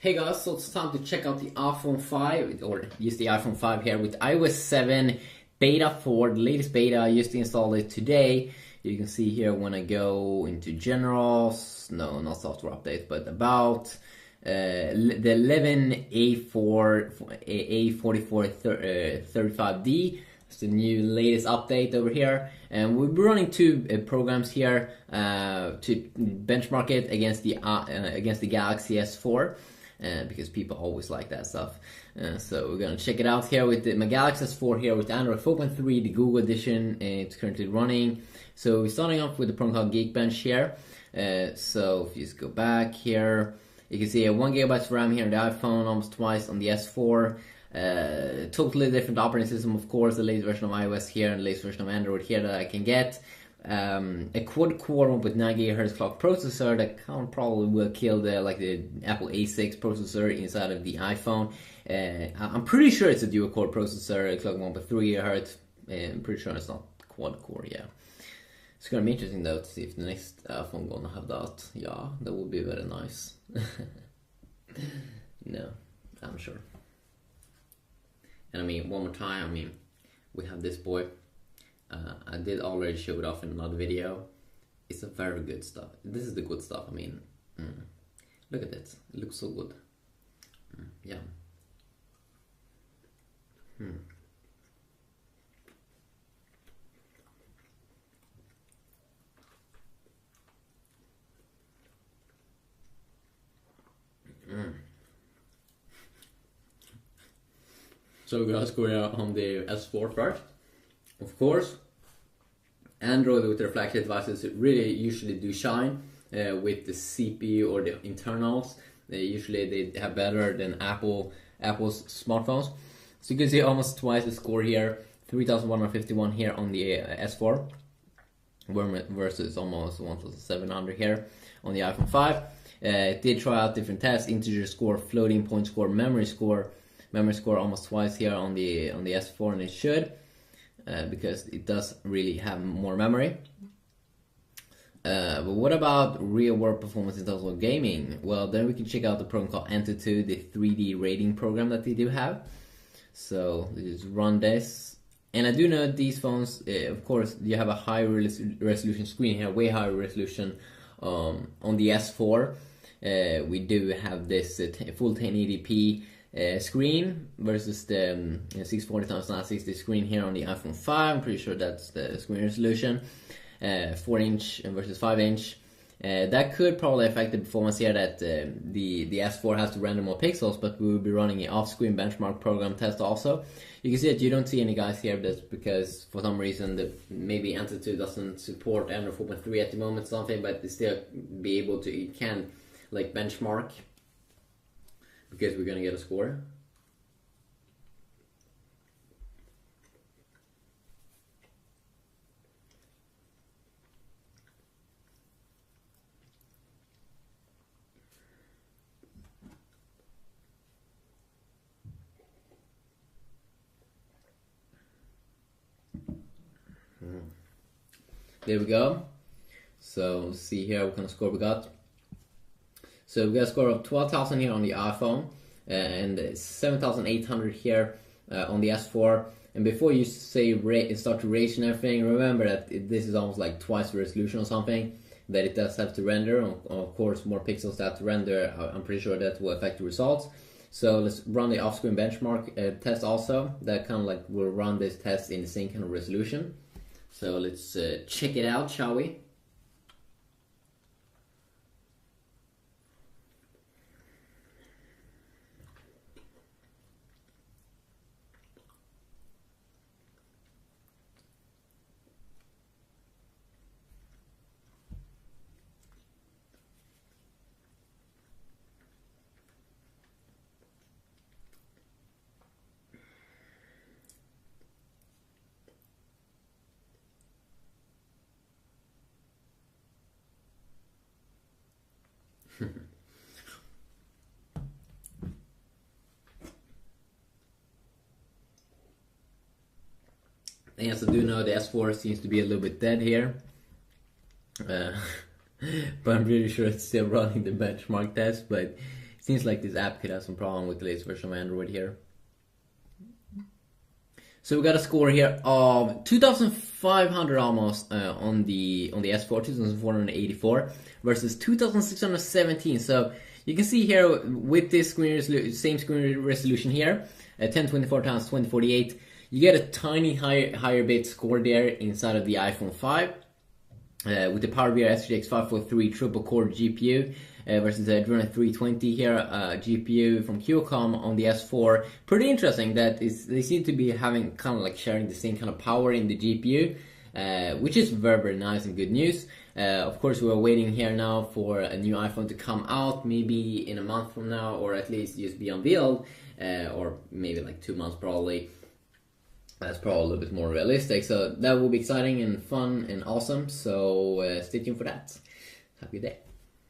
Hey guys, so it's time to check out the iPhone 5, or use the iPhone 5 here with iOS 7 Beta 4, the latest beta. I just installed it today. You can see here when I go into General, no, not software updates, but about the 11A4435D. It's the new latest update over here, and we'll be running two programs here to benchmark it against the Galaxy S4. Because people always like that stuff. So we're gonna check it out here with my Galaxy S4 here with Android 4.3, the Google edition. It's currently running. So we're starting off with the program called Geekbench here. So if you just go back here, you can see 1 GB of RAM here on the iPhone, almost twice on the S4. Totally different operating system, of course. The latest version of iOS here and the latest version of Android here that I can get. A quad-core 1.9 GHz clock processor that probably will kill the Apple A6 processor inside of the iPhone. I'm pretty sure it's a dual-core processor, clock 1.3 GHz. I'm pretty sure it's not quad-core. Yeah, it's gonna be interesting though to see if the next iPhone gonna have that. Yeah, that would be very nice. No, I'm sure. And I mean, one more time. I mean, we have this boy. I did already show it off in another video. It's a very good stuff. This is the good stuff. I mean, look at it. It looks so good. Yeah. So we're gonna score on the S4 first. Of course, Android with their flagship devices really usually do shine with the CPU or the internals. Usually they have better than Apple's smartphones. So you can see almost twice the score here, 3,151 here on the S4 versus almost 1,700 here on the iPhone 5. It did try out different tests: integer score, floating point score, memory score. Memory score almost twice here on the S4, and it should. Because it does really have more memory. But what about real world performance in terms of gaming? Well, then we can check out the program called Antutu, the 3D rating program that they do have. So let's run this. And I do know these phones, of course, you have a high resolution screen here, way higher resolution on the S4. We do have this full 1080p screen versus the 640x960 screen here on the iPhone 5. I'm pretty sure that's the screen resolution. 4-inch versus 5-inch. That could probably affect the performance here, that the S4 has to render more pixels, but we will be running an off-screen benchmark program test also. You can see that you don't see any guys here. That's because for some reason maybe Antutu doesn't support Android 4.3 at the moment, something, but they still be able to, you can like benchmark, because we're gonna get a score. There we go. So let's see here what kind of score we got. So we got a score of 12,000 here on the iPhone and 7,800 here on the S4. And before you say start to rate and everything, remember that this is almost like twice the resolution or something that it does have to render. Of course, more pixels that to render. I'm pretty sure that will affect the results. So let's run the off-screen benchmark test also. That kind of like will run this test in the same kind of resolution. So let's check it out, shall we? Yes, I do know the S4 seems to be a little bit dead here. But I'm pretty sure it's still running the benchmark test, but Seems like this app could have some problem with the latest version of Android here. So we got a score here of 2,500 almost on the S4, 2,484 versus 2,617. So you can see here with this same screen resolution here, 1024 x 2048, you get a tiny higher bit score there inside of the iPhone 5 with the PowerVR SGX 543 triple core GPU. Versus the Adreno 320 here, GPU from Qualcomm on the S4. Pretty interesting that they seem to be having kind of like sharing the same kind of power in the GPU, which is very, very nice and good news. Of course, we're waiting here now for a new iPhone to come out, maybe in a month from now, or at least just be unveiled, or maybe like 2 months probably. That's probably a little bit more realistic, so that will be exciting and fun and awesome, so stay tuned for that. Have a good day.